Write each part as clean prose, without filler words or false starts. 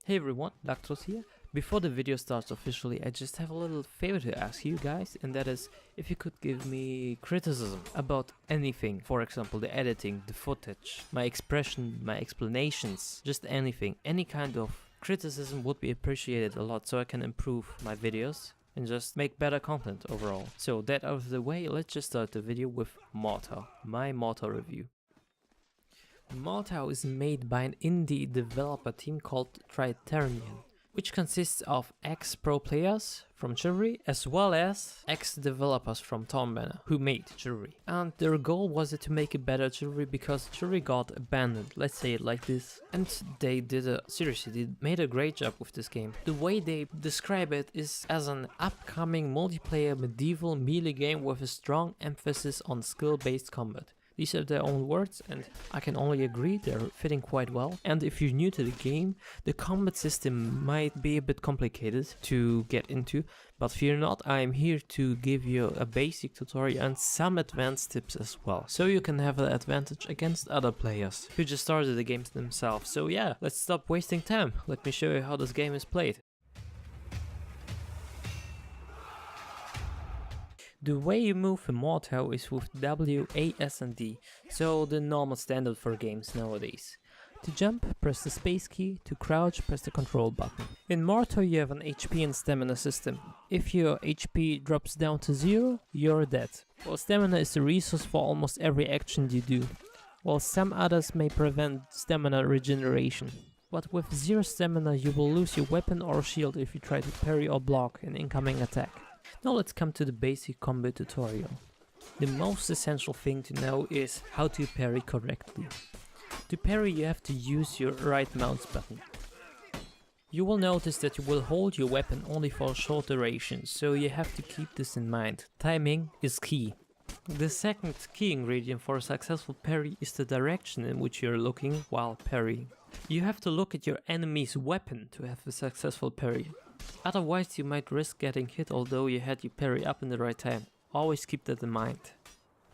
Hey everyone, Lactose here. Before the video starts officially, I just have a little favor to ask you guys, and that is if you could give me criticism about anything. For example, the editing, the footage, my expression, my explanations, just anything. Any kind of criticism would be appreciated a lot so I can improve my videos and just make better content overall. So that out of the way, let's just start the video with Mordhau, my Mordhau review. Mordhau is made by an indie developer team called Tritarian, which consists of ex-pro players from Chivalry as well as ex-developers from Banner who made Chivalry. And their goal was to make a better Chivalry because Chivalry got abandoned, let's say it like this. And they seriously, they made a great job with this game. The way they describe it is as an upcoming multiplayer medieval melee game with a strong emphasis on skill-based combat. These are their own words and I can only agree, they're fitting quite well. And if you're new to the game, the combat system might be a bit complicated to get into, but fear not, I'm here to give you a basic tutorial and some advanced tips as well, so you can have an advantage against other players who just started the games themselves. So yeah, let's stop wasting time, let me show you how this game is played. The way you move in Mordhau is with W, A, S and D, so the normal standard for games nowadays. To jump, press the space key, to crouch, press the control button. In Mordhau you have an HP and stamina system. If your HP drops down to 0, you're dead. While stamina is the resource for almost every action you do, while some others may prevent stamina regeneration. But with 0 stamina you will lose your weapon or shield if you try to parry or block an incoming attack. Now let's come to the basic combat tutorial. The most essential thing to know is how to parry correctly. To parry you have to use your right mouse button. You will notice that you will hold your weapon only for a short duration, so you have to keep this in mind. Timing is key. The second key ingredient for a successful parry is the direction in which you're looking while parrying. You have to look at your enemy's weapon to have a successful parry. Otherwise you might risk getting hit although you had your parry up in the right time. Always keep that in mind.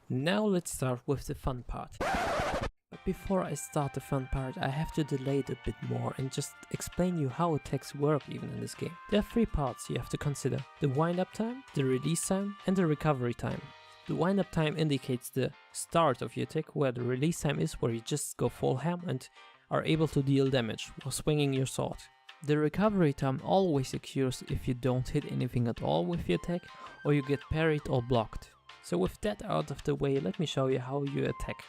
Now let's start with the fun part. But before I start the fun part, I have to delay it a bit more and just explain you how attacks work even in this game. There are 3 parts you have to consider: the wind-up time, the release time and the recovery time. The wind-up time indicates the start of your attack, where the release time is where you just go full ham and are able to deal damage while swinging your sword. The recovery time always occurs if you don't hit anything at all with your attack or you get parried or blocked. So with that out of the way, let me show you how you attack.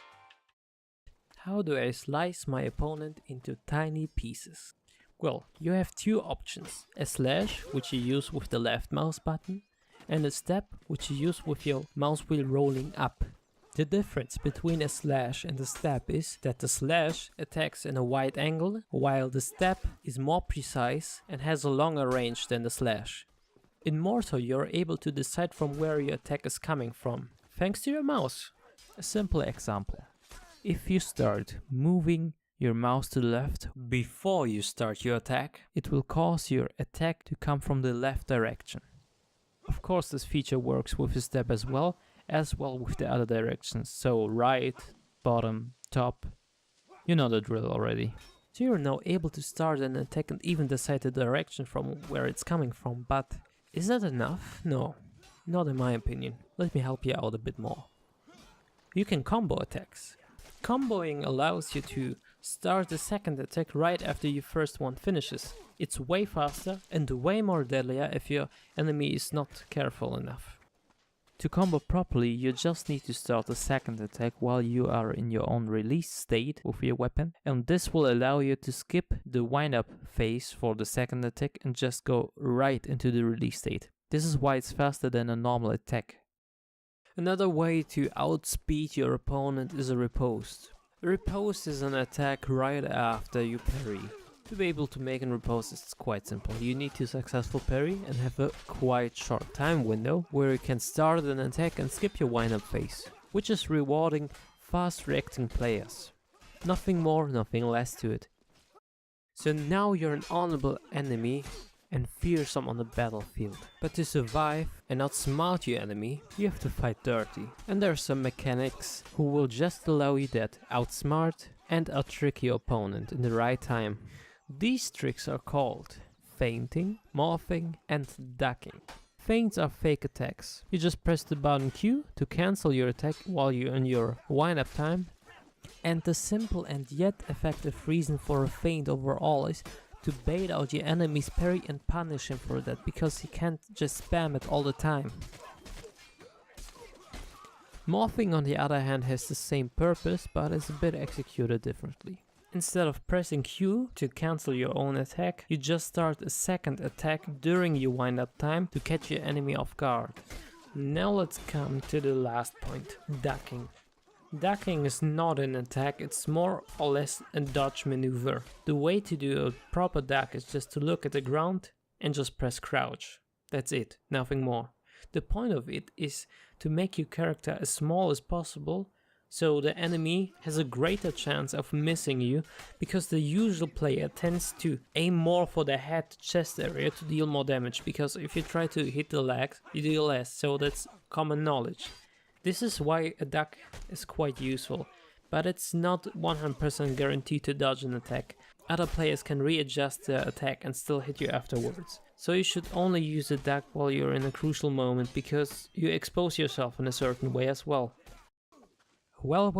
How do I slice my opponent into tiny pieces? Well, you have 2 options: a slash, which you use with the left mouse button, and a step, which you use with your mouse wheel rolling up. The difference between a slash and a step is that the slash attacks in a wide angle, while the step is more precise and has a longer range than the slash. In Mordhau you're able to decide from where your attack is coming from, thanks to your mouse. A simple example. If you start moving your mouse to the left before you start your attack, it will cause your attack to come from the left direction. Of course this feature works with a step as well with the other directions, so right, bottom, top, you know the drill already. So you're now able to start an attack and even decide the direction from where it's coming from, but is that enough? No, not in my opinion. Let me help you out a bit more. You can combo attacks. Comboing allows you to start the second attack right after your first one finishes. It's way faster and way more deadlier if your enemy is not careful enough. To combo properly, you just need to start the second attack while you are in your own release state with your weapon, and this will allow you to skip the wind-up phase for the second attack and just go right into the release state. This is why it's faster than a normal attack. Another way to outspeed your opponent is a riposte. A riposte is an attack right after you parry. To be able to make a riposte is quite simple. You need to successful parry and have a quite short time window where you can start an attack and skip your wind-up phase, which is rewarding fast reacting players. Nothing more, nothing less to it. So now you're an honorable enemy and fearsome on the battlefield. But to survive and outsmart your enemy, you have to fight dirty. And there are some mechanics who will just allow you that: outsmart and outtrick your opponent in the right time. These tricks are called feinting, morphing and ducking. Feints are fake attacks. You just press the button Q to cancel your attack while you're in your wind-up time. And the simple and yet effective reason for a feint overall is to bait out your enemy's parry and punish him for that, because he can't just spam it all the time. Morphing on the other hand has the same purpose, but is a bit executed differently. Instead of pressing Q to cancel your own attack, you just start a second attack during your wind-up time to catch your enemy off guard. Now let's come to the last point, ducking. Ducking is not an attack, it's more or less a dodge maneuver. The way to do a proper duck is just to look at the ground and just press crouch. That's it, nothing more. The point of it is to make your character as small as possible, so the enemy has a greater chance of missing you, because the usual player tends to aim more for the head to chest area to deal more damage, because if you try to hit the legs, you deal less, so that's common knowledge. This is why a duck is quite useful, but it's not 100% guaranteed to dodge an attack. Other players can readjust their attack and still hit you afterwards. So you should only use a duck while you're in a crucial moment, because you expose yourself in a certain way as well. Well,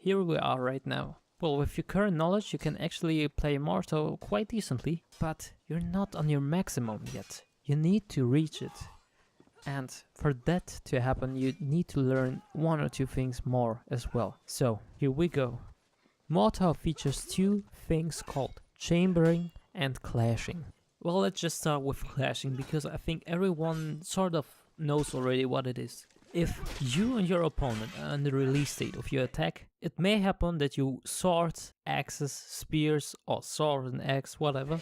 here we are right now. Well, with your current knowledge you can actually play Mordhau quite decently, but you're not on your maximum yet. You need to reach it. And for that to happen you need to learn one or two things more as well. So, here we go. Mordhau features two things called chambering and clashing. Well, let's just start with clashing, because I think everyone sort of knows already what it is. If you and your opponent are in the release state of your attack, it may happen that you swords, axes, spears, or sword and axe, whatever,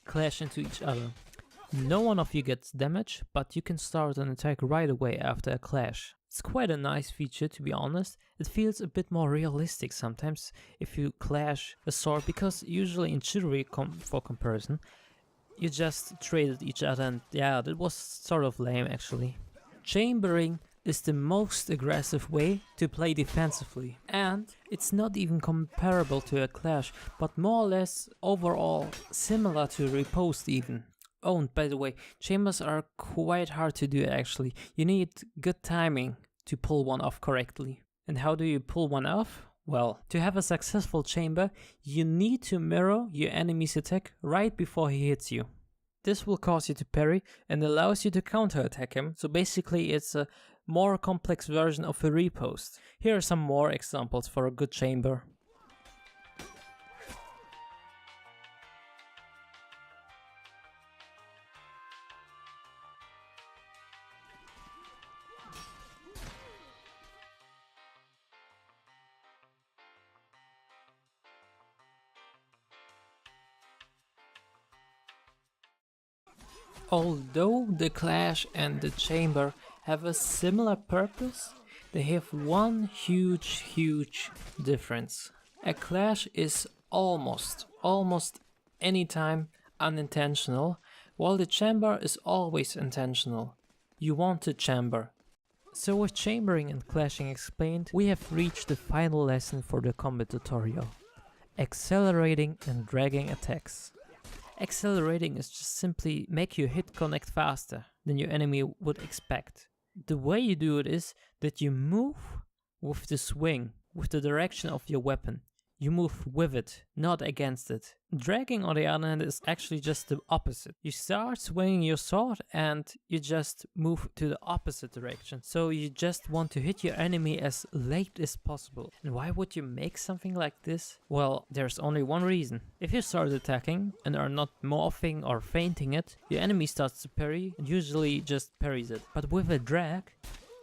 clash into each other. No one of you gets damage, but you can start an attack right away after a clash. It's quite a nice feature, to be honest. It feels a bit more realistic sometimes if you clash a sword, because usually in chivalry, for comparison, you just traded each other, and yeah, that was sort of lame actually. Chambering is the most aggressive way to play defensively, and it's not even comparable to a clash, but more or less overall similar to a riposte even. Oh, and by the way, chambers are quite hard to do actually. You need good timing to pull one off correctly. And how do you pull one off? Well, to have a successful chamber, you need to mirror your enemy's attack right before he hits you. This will cause you to parry and allows you to counterattack him, so basically it's a more complex version of a riposte. Here are some more examples for a good chamber. Although the clash and the chamber have a similar purpose, they have one huge difference. A clash is almost anytime unintentional, while the chamber is always intentional. You want to chamber. So with chambering and clashing explained, we have reached the final lesson for the combat tutorial. Accelerating and dragging attacks. Accelerating is just simply make your hit connect faster than your enemy would expect. The way you do it is that you move with the swing, with the direction of your weapon. You move with it, not against it. Dragging, on the other hand, is actually just the opposite. You start swinging your sword and you just move to the opposite direction. So you just want to hit your enemy as late as possible. And why would you make something like this? Well, there's only one reason. If you start attacking and are not morphing or feinting it, your enemy starts to parry and usually just parries it. But with a drag,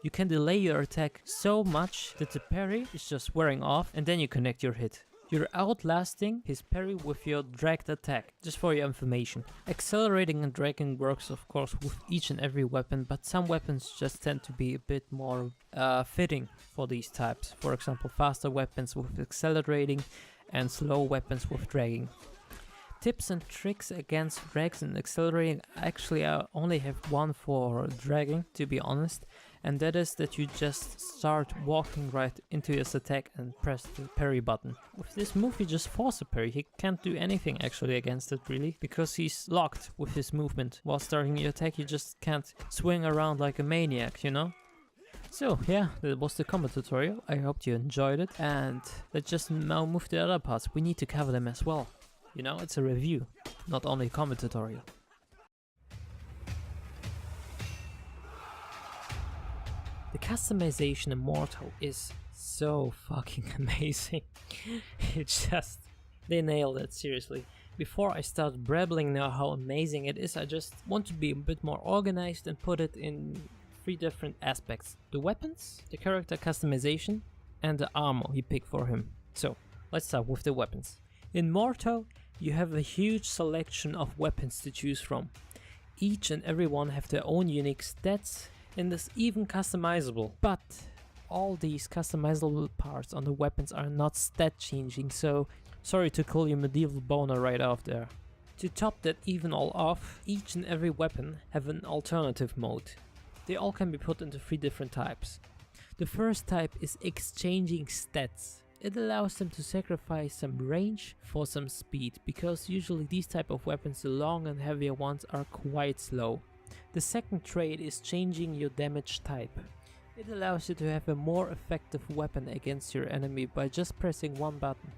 you can delay your attack so much that the parry is just wearing off and then you connect your hit. You're outlasting his parry with your dragged attack, just for your information. Accelerating and dragging works of course with each and every weapon, but some weapons just tend to be a bit more fitting for these types. For example, faster weapons with accelerating and slow weapons with dragging. Tips and tricks against drags and accelerating. Actually, I only have one for dragging, to be honest. and that is that you just start walking right into his attack and press the parry button. With this move you just force a parry. He can't do anything actually against it really, because he's locked with his movement. While starting your attack you just can't swing around like a maniac, you know? So yeah, that was the combat tutorial. I hope you enjoyed it, and let's just now move to the other parts. We need to cover them as well. You know, it's a review, not only a combat tutorial. The customization in Mordhau is so fucking amazing. It's just, they nailed it, seriously. Before I start brabbling now how amazing it is, I just want to be a bit more organized and put it in 3 different aspects: the weapons, the character customization, and the armor you pick for him. So let's start with the weapons. In Mordhau you have a huge selection of weapons to choose from. Each and every one have their own unique stats and is even customizable, but all these customizable parts on the weapons are not stat changing, so sorry to call you medieval boner right off there. To top that even all off, each and every weapon have an alternative mode. They all can be put into 3 different types. The first type is exchanging stats. It allows them to sacrifice some range for some speed, because usually these type of weapons, the long and heavier ones, are quite slow. The second trait is changing your damage type. It allows you to have a more effective weapon against your enemy by just pressing one button.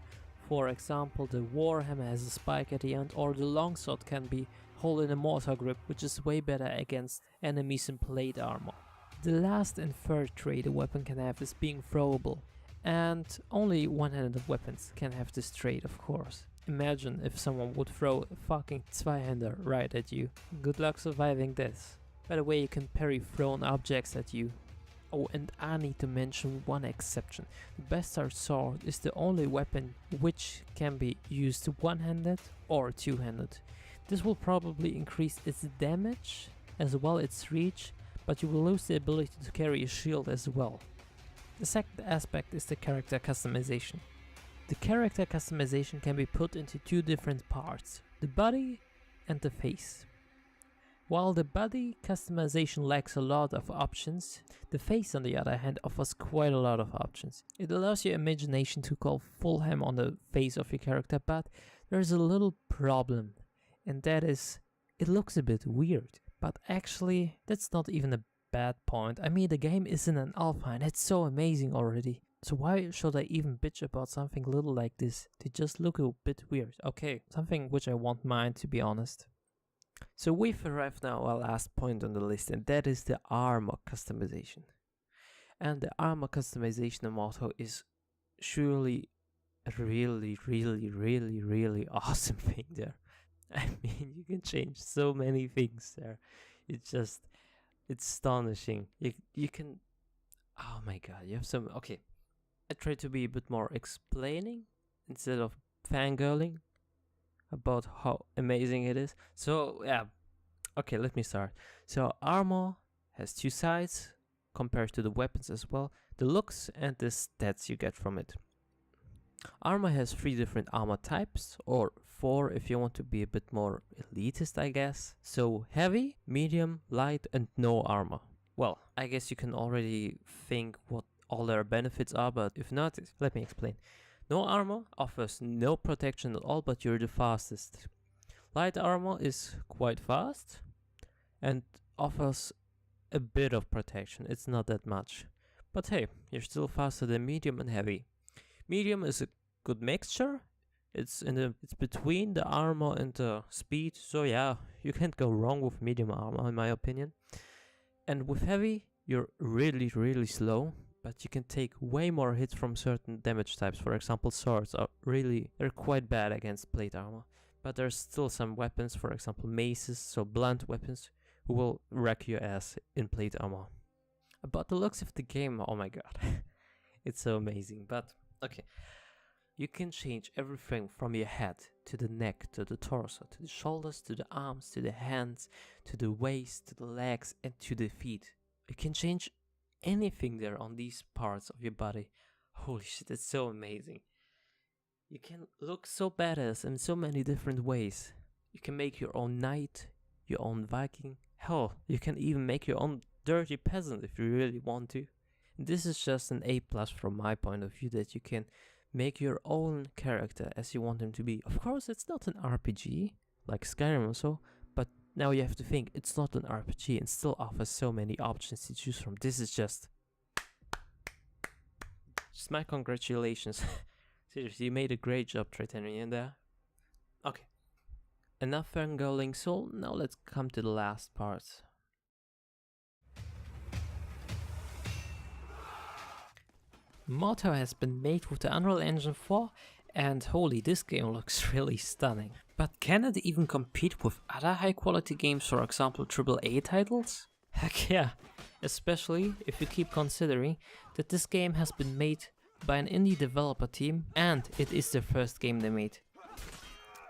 For example, the Warhammer has a spike at the end, or the longsword can be holding a mortar grip, which is way better against enemies in plate armor. The last and third trait a weapon can have is being throwable, and only one-handed weapons can have this trait, of course. Imagine if someone would throw a fucking Zweihander right at you. Good luck surviving this. By the way, you can parry thrown objects at you. Oh, and I need to mention one exception. The Bastard Sword is the only weapon which can be used one-handed or two-handed. This will probably increase its damage as well as its reach, but you will lose the ability to carry a shield as well. The second aspect is the character customization. The character customization can be put into 2 different parts: the body and the face. While the body customization lacks a lot of options, the face on the other hand offers quite a lot of options. It allows your imagination to go full ham on the face of your character, but there's a little problem, and that is, it looks a bit weird. But actually, that's not even a bad point. I mean, the game is in an alpha and it's so amazing already. So why should I even bitch about something little like this? They just look a bit weird. Okay, something which I won't mind, to be honest. So we've arrived now at our last point on the list, and that is the armor customization. And the armor customization in Mordhau is surely a really awesome thing there. I mean, you can change so many things there. It's astonishing. You can, oh my god, you have some, okay. I try to be a bit more explaining instead of fangirling about how amazing it is. So yeah, okay, let me start. So armor has 2 sides compared to the weapons as well: the looks and the stats you get from it. Armor has 3 different armor types, or 4 if you want to be a bit more elitist, I guess. So heavy, medium, light, and no armor. Well, I guess you can already think what all their benefits are, but if not, let me explain. No armor offers no protection at all, but you're the fastest. Light armor is quite fast and offers a bit of protection. It's not that much, but hey, you're still faster than medium and heavy. Medium is a good mixture. It's between the armor and the speed, so yeah, you can't go wrong with medium armor in my opinion. And with heavy, you're really slow, but you can take way more hits from certain damage types. For example, swords they're quite bad against plate armor, but there's still some weapons, for example maces, so blunt weapons, who will wreck your ass in plate armor. About the looks of the game, oh my god, it's so amazing. But okay, you can change everything from your head to the neck, to the torso, to the shoulders, to the arms, to the hands, to the waist, to the legs, and to the feet. You can change anything there on these parts of your body. Holy shit, it's so amazing. You can look so badass in so many different ways. You can make your own knight, your own Viking. Hell, you can even make your own dirty peasant if you really want to. This is just an A+ from my point of view, that you can make your own character as you want him to be. Of course, it's not an RPG like Skyrim or so, but now you have to think, it's not an RPG and still offers so many options to choose from. This is just my congratulations. Seriously, you made a great job, Tritanian, there. Okay, enough fangirling, so now let's come to the last part. Mordhau has been made with the Unreal Engine 4, and holy, this game looks really stunning. But can it even compete with other high quality games, for example AAA titles? Heck yeah, especially if you keep considering that this game has been made by an indie developer team and it is their first game they made.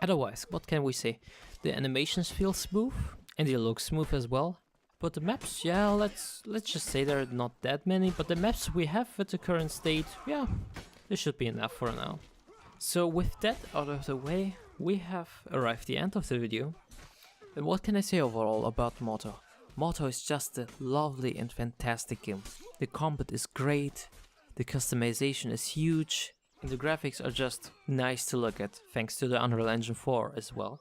Otherwise, what can we say? The animations feel smooth and they look smooth as well. But the maps, yeah, let's just say there are not that many, but the maps we have at the current state, yeah, this should be enough for now. So with that out of the way, we have arrived at the end of the video. And what can I say overall about Mordhau? Mordhau is just a lovely and fantastic game. The combat is great, the customization is huge, and the graphics are just nice to look at, thanks to the Unreal Engine 4 as well.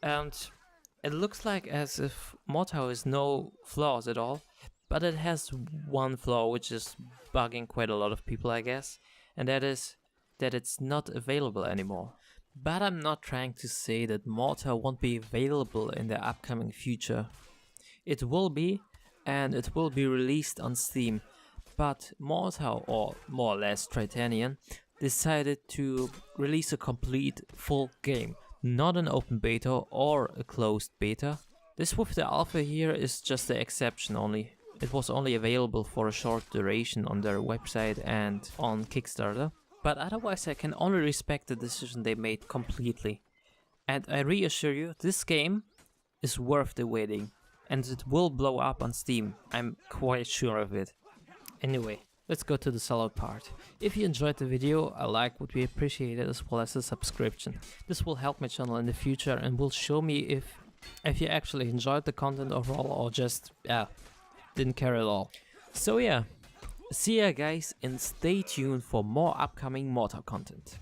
And it looks like as if Mordhau has no flaws at all, but it has one flaw which is bugging quite a lot of people, I guess, and that is that it's not available anymore. But I'm not trying to say that Mordhau won't be available in the upcoming future. It will be, and it will be released on Steam, but Mordhau, or more or less Tritanian, decided to release a complete full game. Not an open beta or a closed beta. This with the alpha here is just the exception only. It was only available for a short duration on their website and on Kickstarter. But otherwise I can only respect the decision they made completely. And I reassure you, this game is worth the waiting. And it will blow up on Steam, I'm quite sure of it. Anyway, let's go to the solid part. If you enjoyed the video, a like would be appreciated, as well as a subscription. This will help my channel in the future and will show me if you actually enjoyed the content overall or just, didn't care at all. So yeah, see ya guys, and stay tuned for more upcoming Mordhau content.